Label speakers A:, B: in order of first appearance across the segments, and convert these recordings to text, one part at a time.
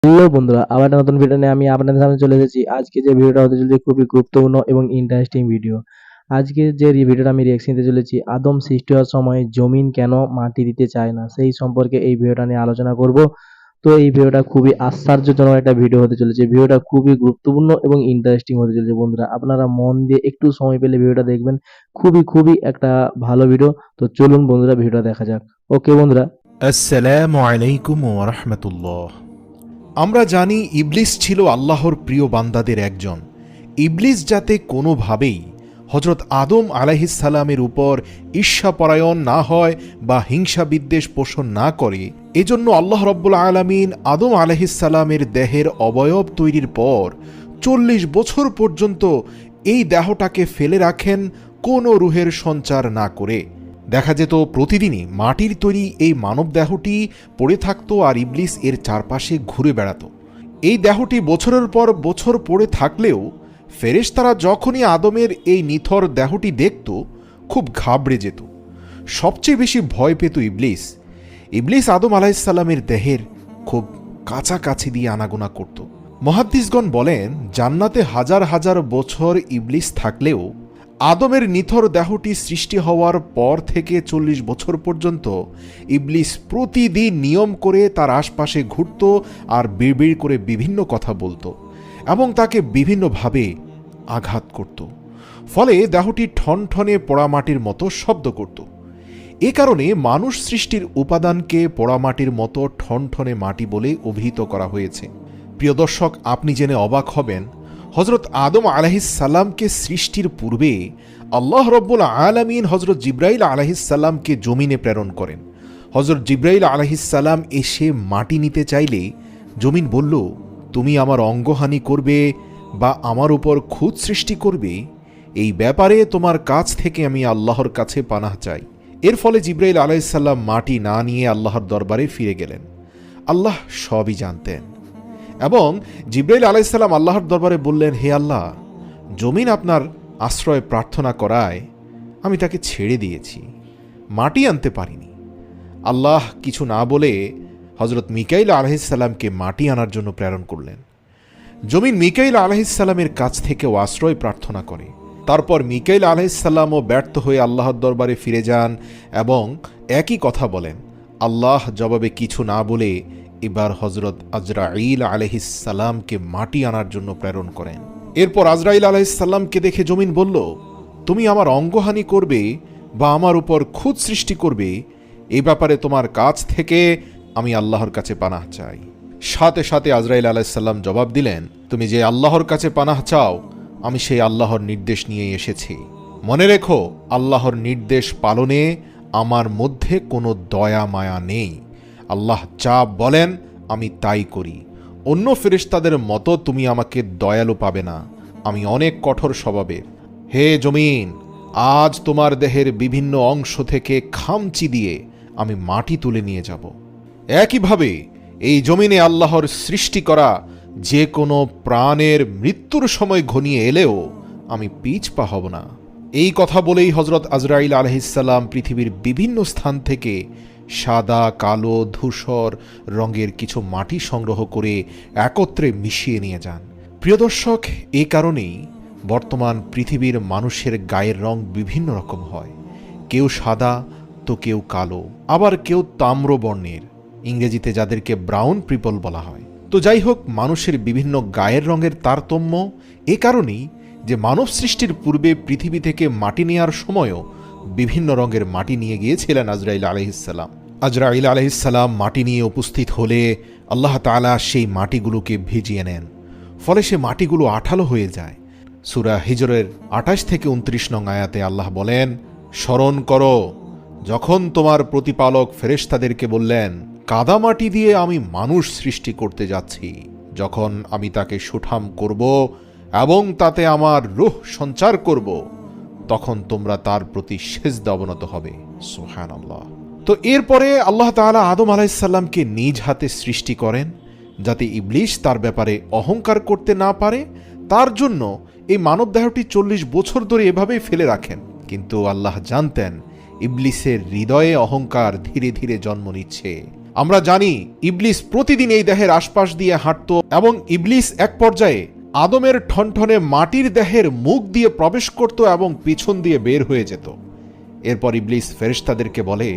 A: Hello বন্ধুরা, আবার একটা নতুন ভিডিও নিয়ে আমি আপনাদের সামনে চলে এসেছি। আজকে যে ভিডিওটা হতে চলেছে খুবই গুরুত্বপূর্ণ এবং ইন্টারেস্টিং ভিডিও। আজকে যে ভিডিওটা আমি রিঅ্যাকশন দিতে চলেছি, আদম সৃষ্টি হওয়ার সময় জমিন কেন মাটি দিতে চায় না, সেই সম্পর্কে এই ভিডিওটা নিয়ে আলোচনা করব। তো এই ভিডিওটা খুবই আশ্চর্যজনক একটা ভিডিও হতে চলেছে। ভিডিওটা খুবই গুরুত্বপূর্ণ এবং ইন্টারেস্টিং হতে চলেছে। বন্ধুরা, আপনারা মন দিয়ে একটু সময় পেলে ভিডিওটা দেখবেন। খুবই একটা ভালো ভিডিও। তো চলুন বন্ধুরা, ভিডিওটা দেখা যাক। ওকে বন্ধুরা।
B: আসসালামু আলাইকুম ওয়া রাহমাতুল্লাহ। আমরা জানি ইবলিস ছিল আল্লাহর প্রিয় বান্দাদের একজন। ইবলিস যাতে কোনোভাবেই হযরত আদম আলাইহিসসালামের উপর ঈর্ষাপরায়ণ না হয় বা হিংসা বিদ্বেষ পোষণ না করে, এজন্য আল্লাহ রাব্বুল আলামিন আদম আলাইহিসসালামের দেহের অবয়ব তৈরির পর ৪০ বছর পর্যন্ত এই দেহটাকে ফেলে রাখেন কোনো রূহের সঞ্চার না করে। দেখা যেত প্রতিদিনই মাটির তৈরি এই মানব দেহটি পড়ে থাকতো আর ইবলিস এর চারপাশে ঘুরে বেড়াত। এই দেহটি বছরের পর বছর পড়ে থাকলেও ফেরেশতারা যখনই আদমের এই নিথর দেহটি দেখত খুব ঘাবড়ে যেত। সবচেয়ে বেশি ভয় পেত ইবলিস। ইবলিস আদম আলাইহিসসালামের দেহের খুব কাছাকাছি দিয়ে আনাগোনা করত। মুহাদ্দিসগণ বলেন, জান্নাতে হাজার হাজার বছর ইবলিস থাকলেও আদমের নিথর দেহটি সৃষ্টি হওয়ার পর থেকে ৪০ বছর পর্যন্ত ইবলিস প্রতিদিন নিয়ম করে তার আশপাশে ঘুরত আর বিড়বিড় করে বিভিন্ন কথা বলতো এবং তাকে বিভিন্নভাবে আঘাত করত। ফলে দেহটি ঠনঠনে পোড়ামাটির মতো শব্দ করত। এ কারণে মানুষ সৃষ্টির উপাদানকে পোড়ামাটির মতো ঠনঠনে মাটি বলে অভিহিত করা হয়েছে। প্রিয় দর্শক, আপনি জেনে অবাক হবেন, হযরত আদম আলাইহিসসালামকে সৃষ্টির পূর্বে আল্লাহ রব্বুল আলামিন হযরত জিবরাইল আলাইহিসসালামকে জমিনে প্রেরণ করেন। হযরত জিবরাইল আলাইহিসসালাম এসে মাটি নিতে চাইলে জমিন বলল, তুমি আমার অঙ্গহানি করবে বা আমার উপর খুঁত সৃষ্টি করবে, এই ব্যাপারে তোমার কাছ থেকে আমি আল্লাহর কাছে পানাহ চাই। এর ফলে জিবরাইল আলাইহিসসালাম মাটি না নিয়ে আল্লাহর দরবারে ফিরে গেলেন। আল্লাহ সবই জানতেন এবং জিবরাইল আলাইহিসসালাম আল্লাহর দরবারে বললেন, হে আল্লাহ, জমিন আপনার আশ্রয় প্রার্থনা করায় আমি তাকে ছেড়ে দিয়েছি, মাটি আনতে পারিনি। আল্লাহ কিছু না বলে হযরত মিকাইল আলাইহিসসালামকে মাটি আনার জন্য প্রেরণ করলেন। জমিন মিকাইল আলাইহিসসালামের কাছ থেকেও আশ্রয় প্রার্থনা করে। তারপর মিকাইল আলাইহিসসালামও ব্যর্থ হয়ে আল্লাহর দরবারে ফিরে যান এবং একই কথা বলেন। আল্লাহ জবাবে কিছু না বলে এবার হযরত আজরাইল আলাইহিসসালামকে মাটি আনার জন্য প্রেরণ করেন। এরপর আজরাইল আলাইহিসসালামকে দেখে জমিন বলল, তুমি আমার অঙ্গহানি করবে বা আমার উপর খুঁত সৃষ্টি করবে, এই ব্যাপারে তোমার কাছ থেকে আমি আল্লাহর কাছে পানাহ চাই। সাথে সাথে আজরাইল আলাইহিসসালাম জবাব দিলেন, তুমি যে আল্লাহর কাছে পানাহ চাও, আমি সেই আল্লাহর নির্দেশ নিয়ে এসেছি। মনে রেখো, আল্লাহর নির্দেশ পালনে আমার মধ্যে কোনো দয়া মায়া নেই। আল্লাহ যা বলেন আমি তাই করি। অন্য ফেরেশতাদের মতো তুমি আমাকে দয়ালু পাবে না, আমি অনেক কঠোর স্বভাবের। হে জমিন, আজ তোমার দেহের বিভিন্ন অংশ থেকে খামচি দিয়ে আমি মাটি তুলে নিয়ে যাব। একইভাবে এই জমিনে আল্লাহর সৃষ্টি করা যে কোনো প্রাণের মৃত্যুর সময় ঘনিয়ে এলেও আমি পিছপা হব না। এই কথা বলেই হযরত আজরাইল আলাইহিসসালাম পৃথিবীর বিভিন্ন স্থান থেকে সাদা, কালো, ধূসর রঙের কিছু মাটি সংগ্রহ করে একত্রে মিশিয়ে নিয়ে যান। প্রিয় দর্শক, এ কারণেই বর্তমান পৃথিবীর মানুষের গায়ের রং বিভিন্ন রকম হয়। কেউ সাদা তো কেউ কালো, আবার কেউ তাম্র বর্ণের, ইংরেজিতে যাদেরকে ব্রাউন পিপল বলা হয়। তো যাই হোক, মানুষের বিভিন্ন গায়ের রঙের তারতম্য এ কারণেই যে মানব সৃষ্টির পূর্বে পৃথিবী থেকে মাটি নেওয়ার সময়ও বিভিন্ন রঙের মাটি নিয়ে গিয়েছিলেন আজরাইল আলাইহিসসালাম। আজরাইল আলাইহিসসালাম মাটি নিয়ে উপস্থিত হলে আল্লাহ তাআলা সেই মাটিগুলোকে ভিজিয়ে নেন। ফলে সে মাটিগুলো আঠালো হয়ে যায়। সূরা হিজরের ২৮ থেকে ২৯ নং আয়াতে আল্লাহ বলেন, স্মরণ করো যখন তোমার প্রতিপালক ফেরেশতাদেরকে বললেন, কাদামাটি দিয়ে আমি মানুষ সৃষ্টি করতে যাচ্ছি। যখন আমি তাকে সুঠাম করব এবং তাতে আমার রূহ সঞ্চার করব, তখন তোমরা তার প্রতি সিজদা অবনত হবে। সুবহানাল্লাহ। তো এরপরে আল্লাহ তাআলা আদম আলাইহিসসালামকে নিজ হাতে সৃষ্টি করেন, যাতে ইবলিস তার ব্যাপারে অহংকার করতে না পারে। তার জন্য এই মানব দেহটি ৪০ বছর ধরে এভাবেই ফেলে রাখেন। কিন্তু আল্লাহ জানতেন ইবলিসের হৃদয়ে অহংকার ধীরে ধীরে জন্ম নিচ্ছে। আমরা জানি ইবলিস প্রতিদিন এই দেহের আশপাশ দিয়ে হাঁটত এবং ইবলিস এক পর্যায়ে আদমের ঠনঠনে মাটির দেহের মুখ দিয়ে প্রবেশ করত এবং পিছন দিয়ে বের হয়ে যেত। এরপর ইবলিস ফেরেশতাদেরকে বলে,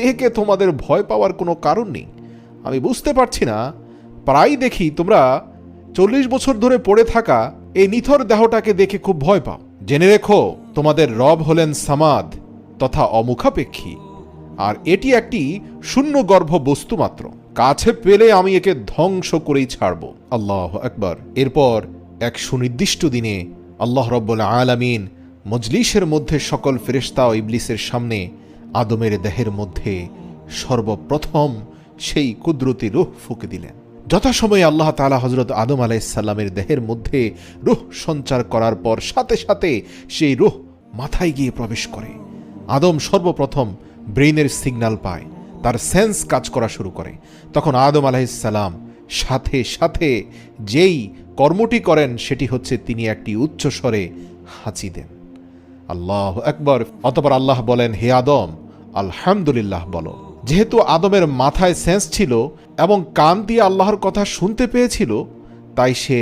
B: একে তোমাদের ভয় পাওয়ার কোনো কারণ নেই। আমি বুঝতে পারছি না, প্রায় দেখি তোমরা 40 বছর ধরে পড়ে থাকা এই নিথর দেহটাকে দেখে খুব ভয় পাও। জেনে রেখো, তোমাদের রব হলেন সামাদ তথা অমুখাপেক্ষী, আর এটি একটি শূন্য গর্ভ বস্তু মাত্র। কাছে পেলে আমি একে ধ্বংস করেই ছাড়ব। আল্লাহু আকবার। এরপর এক সুনির্দিষ্ট দিনে আল্লাহ রব্বুল আলামিন মজলিসের মধ্যে সকল ফেরেশতা ও ইবলিসের সামনে আদমের দেহের মধ্যে সর্বপ্রথম সেই কুদরতি রূহ ফুঁকে দিলেন। যথাসময়ে আল্লাহ তাআলা হযরত আদম আলাইহিস সালামের দেহের মধ্যে রূহ সঞ্চার করার পর সাথে সাথে সেই রূহ মাথায় গিয়ে প্রবেশ করে। আদম সর্বপ্রথম ব্রেইনের সিগন্যাল পায়, তার সেন্স কাজ করা শুরু করে। তখন আদম আলাইহিস সালাম সাথে সাথে যেই কর্মটি করেন সেটি হচ্ছে তিনি একটি উচ্চ স্বরে হাঁচি দেন। আল্লাহু আকবার। অতঃপর আল্লাহ বলেন, হে আদম, আলহামদুলিল্লাহ বলো। যেহেতু আদমের মাথায় সেন্স ছিল এবং কান দিয়ে আল্লাহর কথা শুনতে পেয়েছিল, তাই সে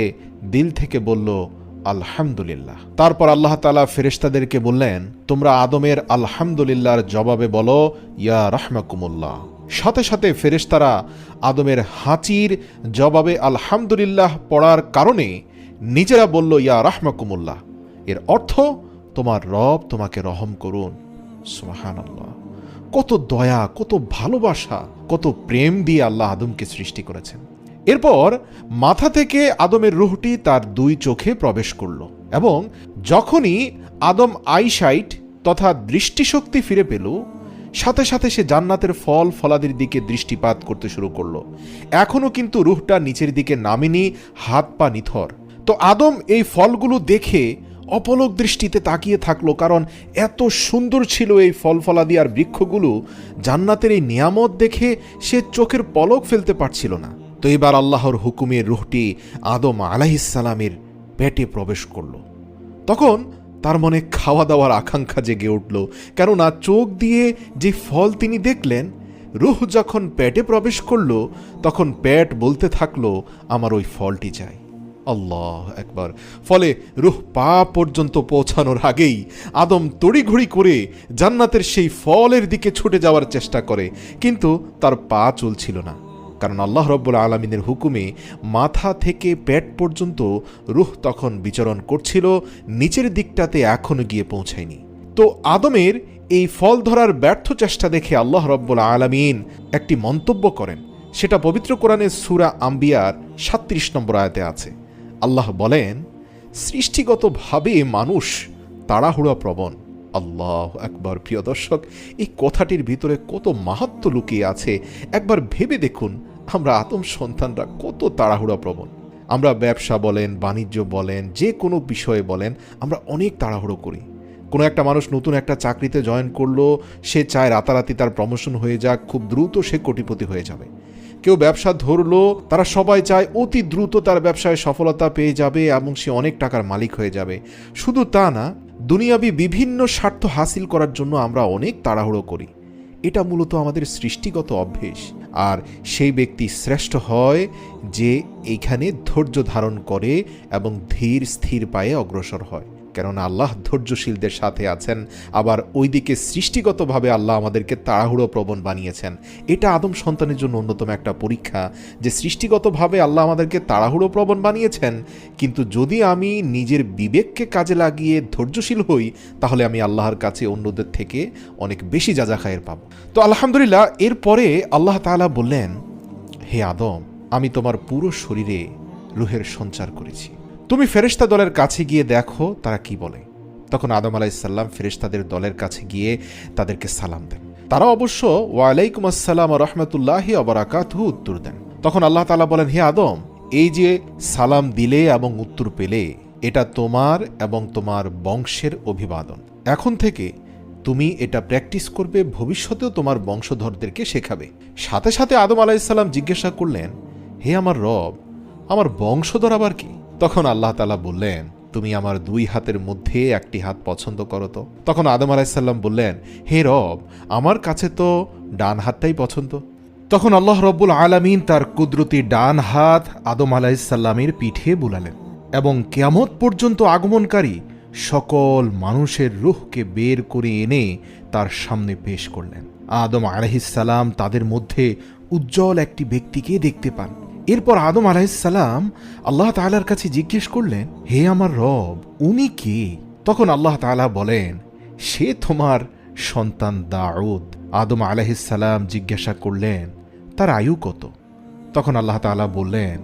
B: দিল থেকে বলল আলহামদুলিল্লাহ। তারপর আল্লাহ তাআলা ফেরেশতাদেরকে বললেন, তোমরা আদমের আলহামদুলিল্লাহর জবাবে বলো ইয়া রাহমাকুমুল্লাহ। সাথে সাথে ফেরেশতারা আদমের হাঁচির জবাবে আলহামদুলিল্লাহ পড়ার কারণে নিজেরা বলল ইয়া রাহমাকুমুল্লাহ। এর অর্থ, তোমার রব তোমাকে রহম করুন। সুবহানাল্লাহ। কত দয়া, কত ভালোবাসা, কত প্রেম দিয়ে আল্লাহ আদমকে সৃষ্টি করেছেন। এরপর মাথা থেকে আদমের রূহটি তার দুই চোখে প্রবেশ করল এবং যখনই আদম আইসাইট তথা দৃষ্টিশক্তি ফিরে পেল, সাথে সাথে সে জান্নাতের ফল ফলাদির দিকে দৃষ্টিপাত করতে শুরু করলো। এখনো কিন্তু রূহটা নিচের দিকে নামেনি, হাত পা নিথর। তো আদম এই ফলগুলো দেখে অপলক দৃষ্টিতে তাকিয়ে থাকলো, কারণ এত সুন্দর ছিল এই ফল ফলাদি আর বৃক্ষগুলো। জান্নাতের এই নিয়ামত দেখে সে চোখের পলক ফেলতে পারছিল না। তো এবার আল্লাহর হুকুমের রূহটি আদম আলাইহিস সালামের পেটে প্রবেশ করল। তখন তার মনে খাওয়া দাওয়ার আকাঙ্ক্ষা জেগে উঠল, কেননা চোখ দিয়ে যে ফল তিনি দেখলেন, রূহ যখন পেটে প্রবেশ করল তখন পেট বলতে থাকলো আমার ওই ফলটি চাই। আল্লাহ একবার। ফলে রূহ পা পর্যন্ত পৌঁছানোর আগেই আদম তড়িঘড়ি করে জান্নাতের সেই ফলের দিকে ছুটে যাওয়ার চেষ্টা করে, কিন্তু তার পা চলছিল না, কারণ আল্লাহ রব্বুল আলামিনের হুকুমে মাথা থেকে পেট পর্যন্ত রূহ তখন বিচরণ করছিল, নিচের দিকটাতে এখনো গিয়ে পৌঁছায়নি। তো আদমের এই ফল ধরার ব্যর্থ চেষ্টা দেখে আল্লাহ রব্বুল আলামিন একটি মন্তব্য করেন। সেটা পবিত্র কোরআনের সূরা আম্বিয়ার ৩৭ নম্বর আয়াতে আছে। আল্লাহ বলেন, সৃষ্টিগতভাবে মানুষ তাড়াহুড়া প্রবণ। আল্লাহ একবার। প্রিয় দর্শক, এই কথাটির ভিতরে কত মাহাত্ম্য লুকিয়ে আছে একবার ভেবে দেখুন। আমরা আদম সন্তানরা কত তাড়াহুড়া প্রবণ। আমরা ব্যবসা বলেন, বাণিজ্য বলেন, যে কোনো বিষয়ে বলেন, আমরা অনেক তাড়াহুড়ো করি। কোনো একটা মানুষ নতুন একটা চাকরিতে জয়েন করলো, সে চায় রাতারাতি তার প্রমোশন হয়ে যাক, খুব দ্রুত সে কোটিপতি হয়ে যাবে। কেউ ব্যবসা ধরলো, তারা সবাই চায় অতি দ্রুত তার ব্যবসায় সফলতা পেয়ে যাবে এবং সে অনেক টাকার মালিক হয়ে যাবে। শুধু তা না, দুনিয়াবি বিভিন্ন স্বার্থ হাসিল করার জন্য আমরা অনেক তাড়াহুড়ো করি। এটা মূলত আমাদের সৃষ্টিগত অভ্যেস। আর সেই ব্যক্তি শ্রেষ্ঠ হয় যে এইখানে ধৈর্য ধারণ করে এবং ধীর স্থির পায়ে অগ্রসর হয়, কেননা আল্লাহ ধৈর্যশীলদের সাথে আছেন। আবার ওইদিকে সৃষ্টিগতভাবে আল্লাহ আমাদেরকে তাড়াহুড়ো প্রবণ বানিয়েছেন। এটা আদম সন্তানের জন্য অন্যতম একটা পরীক্ষা, যে সৃষ্টিগতভাবে আল্লাহ আমাদেরকে তাড়াহুড়ো প্রবণ বানিয়েছেন, কিন্তু যদি আমি নিজের বিবেককে কাজে লাগিয়ে ধৈর্যশীল হই, তাহলে আমি আল্লাহর কাছে অন্যদের থেকে অনেক বেশি যাজা খায়ের পাব। তো আলহামদুলিল্লাহ, এরপরে আল্লাহ তাআলা বললেন, হে আদম, আমি তোমার পুরো শরীরে রূহের সঞ্চার করেছি, তুমি ফেরেশতা দলের কাছে গিয়ে দেখো তারা কি বলে। তখন আদম আলাইহিস সালাম ফেরেশতাদের দলের কাছে গিয়ে তাদেরকে সালাম দেন। তারা অবশ্য ওয়ালাইকুম আসসালাম ওয়া রাহমাতুল্লাহি ওয়া বারাকাতুহু উত্তর দেন। তখন আল্লাহ তাআলা বলেন, হে আদম, এই যে সালাম দিলে এবং উত্তর পেলে, এটা তোমার এবং তোমার বংশের অভিবাদন। এখন থেকে তুমি এটা প্র্যাকটিস করবে, ভবিষ্যতেও তোমার বংশধরদেরকে শেখাবে। সাথে সাথে আদম আলাইহিস সালাম জিজ্ঞাসা করলেন, হে আমার রব, আমার বংশধর আবার কি? তখন আল্লাহ তাআলা বললেন, তুমি আমার দুই হাতের মধ্যে একটি হাত পছন্দ করো তো। তখন আদম আলাইহিস সালাম বললেন, হে রব, আমার কাছে তো ডান হাতটাই পছন্দ। তখন আল্লাহ রব্বুল আলামিন তার কুদরতি ডান হাত আদম আলাইহিসসালামের পিঠে বুলালেন এবং কিয়ামত পর্যন্ত আগমনকারী সকল মানুষের রূহকে বের করে এনে তার সামনে পেশ করলেন। আদম আলাইহিসসালাম তাদের মধ্যে উজ্জ্বল একটি ব্যক্তিকে দেখতে পান। এরপর আদম আলাইহিসসালাম আল্লাহ তাআলার কাছে জিজ্ঞেস করলেন, হে আমার রব, উনি কে? তখন আল্লাহ তাআলা বলেন, সে তোমার সন্তান দাউদ। আদম আলাইহিসসালাম জিজ্ঞাসা করলেন, তার আয়ু কত? তখন আল্লাহ তাআলা বললেন,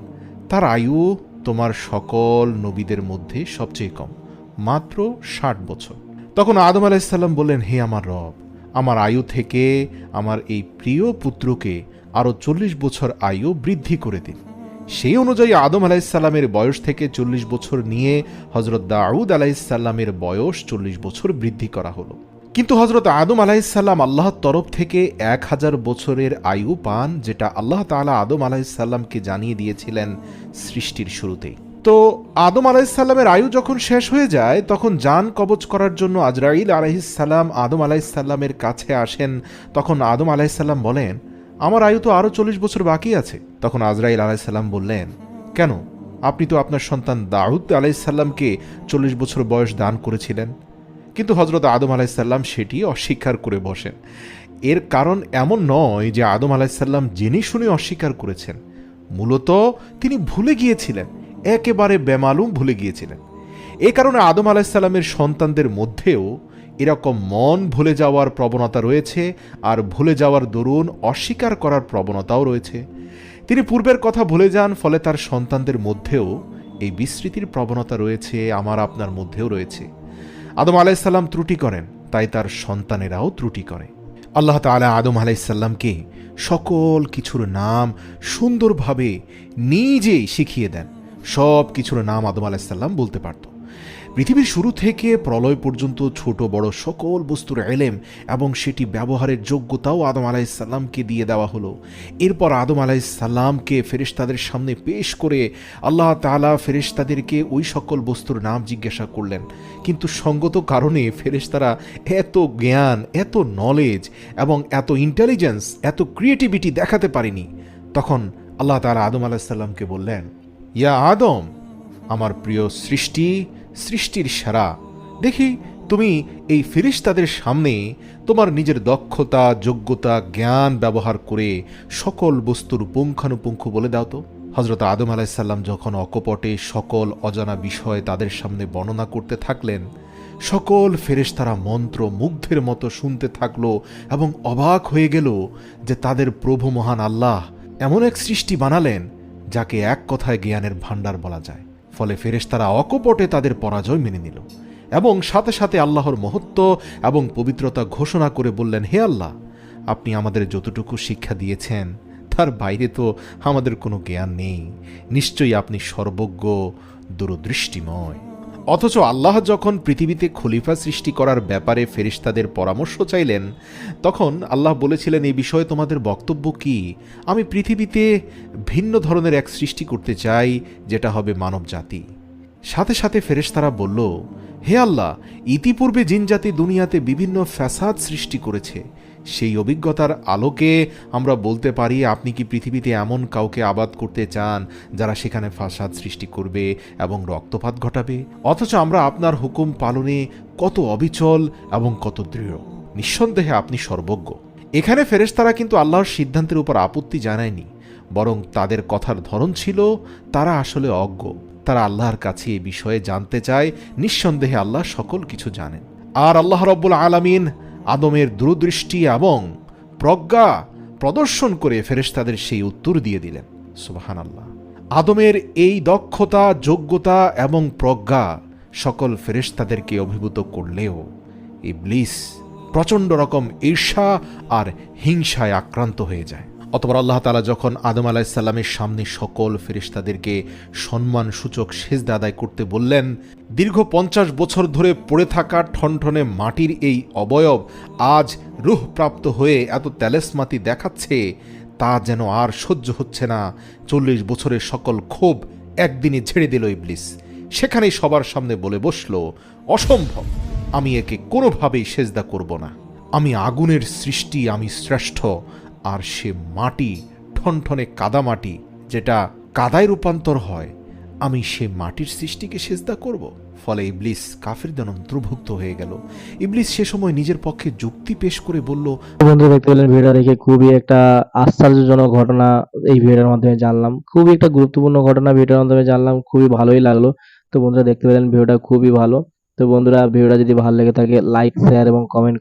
B: তার আয়ু তোমার সকল নবীদের মধ্যে সবচেয়ে কম, মাত্র 60 বছর। তখন আদম আলাইহিসসালাম বললেন, হে আমার রব, আমার আয়ু থেকে আমার এই প্রিয় পুত্রকে আরও 40 বছর আয়ু বৃদ্ধি করে দিন। সেই অনুযায়ী আদম আলাইহিসসালামের বয়স থেকে 40 বছর নিয়ে হযরত দাউদ আলাইহিসসালামের বয়স 40 বছর বৃদ্ধি করা হলো। কিন্তু হযরত আদম আলাইহিসসালাম আল্লাহর তরফ থেকে 1000 বছরের আয়ু পান, যেটা আল্লাহ তাআলা আদম আলাইহিসসালামকে জানিয়ে দিয়েছিলেন সৃষ্টির শুরুতেই। তো আদম আলাইহিসসালামের আয়ু যখন শেষ হয়ে যায়, তখন জান কবজ করার জন্য আজরাইল আলাইহিসসালাম আদম আলাইহিসসালামের কাছে আসেন। তখন আদম আলাইহিসসালাম বলেন, আমার আয়ু তো আরও 40 বছর বাকি আছে। তখন আজরাইল আলাইহিসসালাম বললেন, কেন? আপনি তো আপনার সন্তান দাউদ আলাইহিসসালামকে 40 বছর বয়স দান করেছিলেন। কিন্তু হযরত আদম আলাইহিসসালাম সেটি অস্বীকার করে বসেন। এর কারণ এমন নয় যে আদম আলাইহিসসালাম জেনে শুনে অস্বীকার করেছেন, মূলত তিনি ভুলে গিয়েছিলেন, একেবারে বেমালুম ভুলে গিয়েছিলেন। এ কারণে আদম আলাইহিসসালামের সন্তানদের মধ্যেও এরকম মন ভুলে যাওয়ার প্রবণতা রয়েছে, আর ভুলে যাওয়ার দরুন অস্বীকার করার প্রবণতাও রয়েছে। তিনি পূর্বের কথা ভুলে যান, ফলে তার সন্তানদের মধ্যেও এই বিস্মৃতির প্রবণতা রয়েছে, আমার আপনার মধ্যেও রয়েছে। আদম আলাইহিসসালাম ত্রুটি করেন, তাই তার সন্তানেরাও ত্রুটি করে। আল্লাহ তাআলা আদম আলাইহিসসালামকে সকল কিছুর নাম সুন্দরভাবে নিজেই শিখিয়ে দেন। সব কিছুর নাম আদম আলাইহিসসালাম বলতে পারত। পৃথিবীর শুরু থেকে প্রলয় পর্যন্ত ছোট বড় সকল বস্তুর ইলম এবং সেটি ব্যবহারের যোগ্যতাও আদম আলাইহিসসালামকে দিয়ে দেওয়া হলো। এরপর আদম আলাইহিসসালামকে ফেরেশতাদের সামনে পেশ করে আল্লাহ তাআলা ফেরেশতাদেরকে ওই সকল বস্তুর নাম জিজ্ঞাসা করলেন। কিন্তু সঙ্গত কারণে ফেরেশতারা এত জ্ঞান, এত নলেজ এবং এত ইন্টেলিজেন্স, এত ক্রিয়েটিভিটি দেখাতে পারেনি। তখন আল্লাহ তাআলা আদম আলাইহিসসালামকে বললেন, ইয়া আদম, আমার প্রিয় সৃষ্টির সেরা, দেখি তুমি এই ফেরেশতাদের সামনে তোমার নিজের দক্ষতা, যোগ্যতা, জ্ঞান ব্যবহার করে সকল বস্তুর পুঙ্খানুপুঙ্খ বলে দাও তো। হযরত আদম আলাইহিসসালাম যখন অকপটে সকল অজানা বিষয় তাদের সামনে বর্ণনা করতে থাকলেন, সকল ফেরেশতারা মন্ত্র মুগ্ধের মতো শুনতে থাকলো এবং অবাক হয়ে গেল যে তাদের প্রভু মহান আল্লাহ এমন এক সৃষ্টি বানালেন যাকে এক কথায় জ্ঞানের ভাণ্ডার বলা যায়। ফলে ফেরেশতারা অকপটে তাদের পরাজয় মেনে নিল এবং সাথে সাথে আল্লাহর মহত্ব এবং পবিত্রতা ঘোষণা করে বললেন, হে আল্লাহ, আপনি আমাদের যতটুকু শিক্ষা দিয়েছেন তার বাইরে তো আমাদের কোনো জ্ঞান নেই। নিশ্চয়ই আপনি সর্বজ্ঞ, দূরদৃষ্টিময়। অথচ আল্লাহ যখন পৃথিবীতে খলিফা সৃষ্টি করার ব্যাপারে ফেরেশতাদের পরামর্শ চাইলেন, তখন আল্লাহ বলেছিলেন, এই বিষয়ে তোমাদের বক্তব্য কি? আমি পৃথিবীতে ভিন্ন ধরনের এক সৃষ্টি করতে চাই, যেটা হবে মানব জাতি। সাথে সাথে ফেরেশতারা বলল, হে আল্লাহ, ইতিপূর্বে জিনজাতি দুনিয়াতে বিভিন্ন ফ্যাসাদ সৃষ্টি করেছে। সেই অভিজ্ঞতার আলোকে আমরা বলতে পারি, আপনি কি পৃথিবীতে এমন কাউকে আবাদ করতে চান যারা সেখানে ফাসাদ সৃষ্টি করবে এবং রক্তপাত ঘটাবে? অথচ আমরা আপনার হুকুম পালনে কত অবিচল এবং কত দৃঢ়। নিঃসন্দেহে আপনি সর্বজ্ঞ। এখানে ফেরেশতারা কিন্তু আল্লাহর সিদ্ধান্তের উপর আপত্তি জানায়নি, বরং তাদের কথার ধরন ছিল তারা আসলে অজ্ঞ। তারা আল্লাহর কাছে এই বিষয়ে জানতে চায়। নিঃসন্দেহে আল্লাহ সকল কিছু জানেন। আর আল্লাহ রব্বুল আলামিন আদমের দূরদৃষ্টি এবং প্রজ্ঞা প্রদর্শন করে ফেরেশতাদের সেই উত্তর দিয়ে দিলেন। সুবহানাল্লাহ। আদমের এই দক্ষতা, যোগ্যতা এবং প্রজ্ঞা সকল ফেরেশতাদেরকে অভিভূত করলেও ইবলিস প্রচণ্ড রকম ঈর্ষা আর হিংসায় আক্রান্ত হয়ে যায়। অতঃপর আল্লাহ তাআলা যখন আদম আলাইহিসসালামের সামনে সকল ফেরেশতাদেরকে সম্মানসূচক সিজদা আদায় করতে বললেন, দীর্ঘ 50 বছর ধরে পড়ে থাকা ঠনঠনে মাটির এই অবয়ব আজ রূহ প্রাপ্ত হয়ে এত তেলেসমাতি দেখাচ্ছে, তা যেন আর সহ্য হচ্ছে না। 40 বছরের সকল ক্ষোভ একদিনে ঝেড়ে দিল ইবলিস। সেখানেই সবার সামনে বলে বসল, অসম্ভব, আমি একে কোনোভাবেই সিজদা করব না। আমি আগুনের সৃষ্টি, আমি শ্রেষ্ঠ, আর সে মাটি, ঠনঠনে কাদামাটি, যেটা কাদায় রূপান্তর হয়, আমি সে মাটির সৃষ্টিকে সেজদা করব? ফলে ইবলিস কাফিরদের অন্তর্ভুক্ত হয়ে গেল। ইবলিস সে সময় নিজের পক্ষে যুক্তি পেশ করে বলল,
A: তো বন্ধুরা দেখতে পেলেন ভিডিওটা দেখে খুবই একটা আশ্চর্যজনক ঘটনা এই ভিডিওর মাধ্যমে জানলাম। খুবই একটা গুরুত্বপূর্ণ ঘটনা ভিডিওর মাধ্যমে জানলাম। খুবই ভালোই লাগলো। তো বন্ধুরা দেখতে পেলেন ভিডিওটা খুবই ভালো। তো বন্ধুরা ভিডিওটা যদি ভালো লেগে থাকে লাইক, শেয়ার এবং কমেন্ট